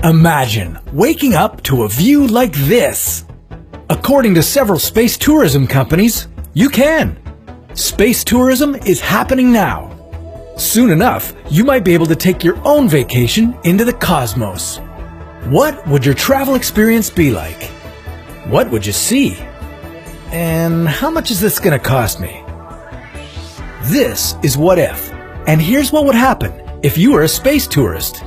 Imagine waking up to a view like this. According to several space tourism companies, you can. Space tourism is happening now. Soon enough, you might be able to take your own vacation into the cosmos. What would your travel experience be like? What would you see? And how much is this going to cost me? This is What If, and here's what would happen if you were a space tourist.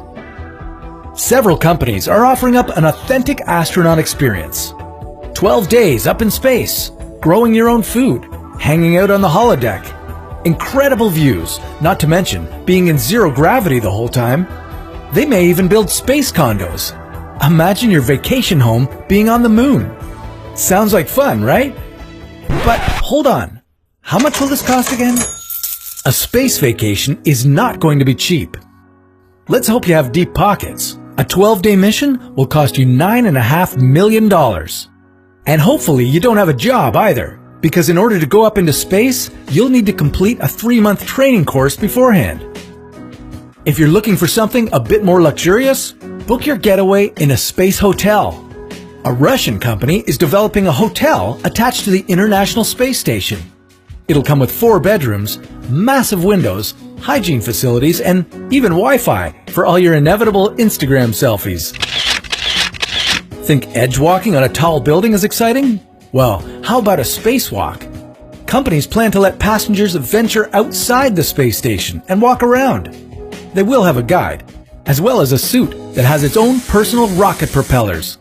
Several companies are offering up an authentic astronaut experience. 12 days up in space, growing your own food, hanging out on the holodeck, incredible views, not to mention being in zero gravity the whole time. They may even build space condos. Imagine your vacation home being on the moon. Sounds like fun, right? But hold on, how much will this cost again? A space vacation is not going to be cheap. Let's hope you have deep pockets. A 12-day mission will cost you $9.5 million. And hopefully you don't have a job either, because in order to go up into space, you'll need to complete a 3-month training course beforehand. If you're looking for something a bit more luxurious, book your getaway in a space hotel. A Russian company is developing a hotel attached to the International Space Station. It'll come with 4 bedrooms, massive windows, hygiene facilities, and even Wi-Fi for all your inevitable Instagram selfies. Think edge walking on a tall building is exciting? Well, how about a spacewalk? Companies plan to let passengers venture outside the space station and walk around. They will have a guide, as well as a suit that has its own personal rocket propellers.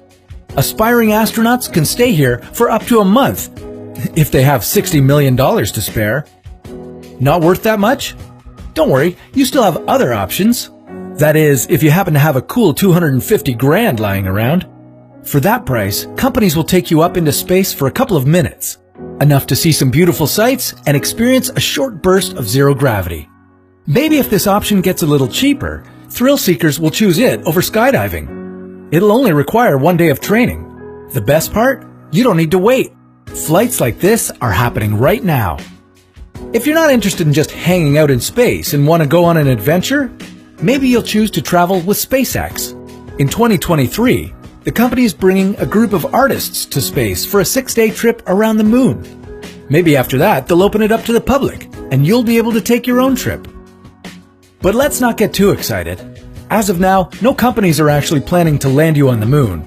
Aspiring astronauts can stay here for up to a month, if they have $60 million to spare. Not worth that much? Don't worry, you still have other options. That is, if you happen to have a cool 250 grand lying around. For that price, companies will take you up into space for a couple of minutes, enough to see some beautiful sights and experience a short burst of zero gravity. Maybe if this option gets a little cheaper, thrill seekers will choose it over skydiving. It'll only require 1 day of training. The best part? You don't need to wait. Flights like this are happening right now. If you're not interested in just hanging out in space and want to go on an adventure, maybe you'll choose to travel with SpaceX. In 2023, the company is bringing a group of artists to space for a 6-day trip around the moon. Maybe after that, they'll open it up to the public, and you'll be able to take your own trip. But let's not get too excited. As of now, no companies are actually planning to land you on the moon.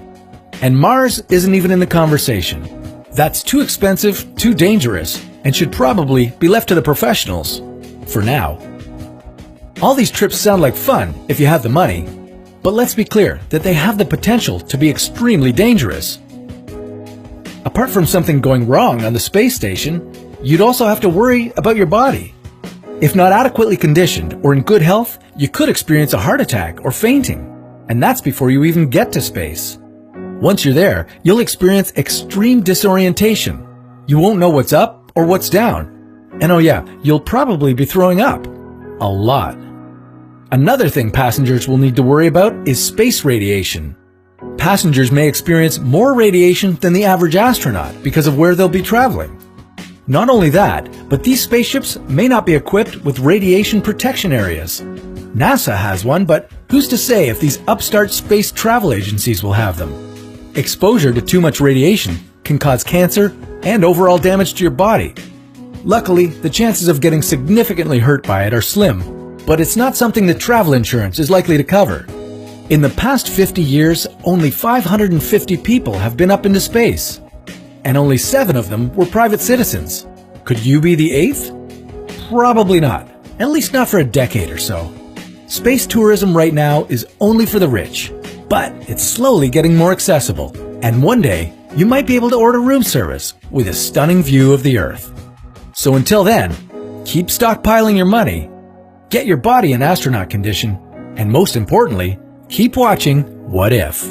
And Mars isn't even in the conversation. That's too expensive, too dangerous, and should probably be left to the professionals. For now. All these trips sound like fun if you have the money, but let's be clear that they have the potential to be extremely dangerous. Apart from something going wrong on the space station, you'd also have to worry about your body. If not adequately conditioned or in good health, you could experience a heart attack or fainting, and that's before you even get to space. Once you're there, you'll experience extreme disorientation. You won't know what's up or what's down. And oh yeah, you'll probably be throwing up. A lot. Another thing passengers will need to worry about is space radiation. Passengers may experience more radiation than the average astronaut because of where they'll be traveling. Not only that, but these spaceships may not be equipped with radiation protection areas. NASA has one, but who's to say if these upstart space travel agencies will have them? Exposure to too much radiation can cause cancer and overall damage to your body. Luckily, the chances of getting significantly hurt by it are slim, but it's not something that travel insurance is likely to cover. In the past 50 years, only 550 people have been up into space, and only 7 of them were private citizens. Could you be the 8th? Probably not, at least not for a decade or so. Space tourism right now is only for the rich, but it's slowly getting more accessible, and one day you might be able to order room service with a stunning view of the Earth. So until then, keep stockpiling your money, get your body in astronaut condition, and most importantly, keep watching What If.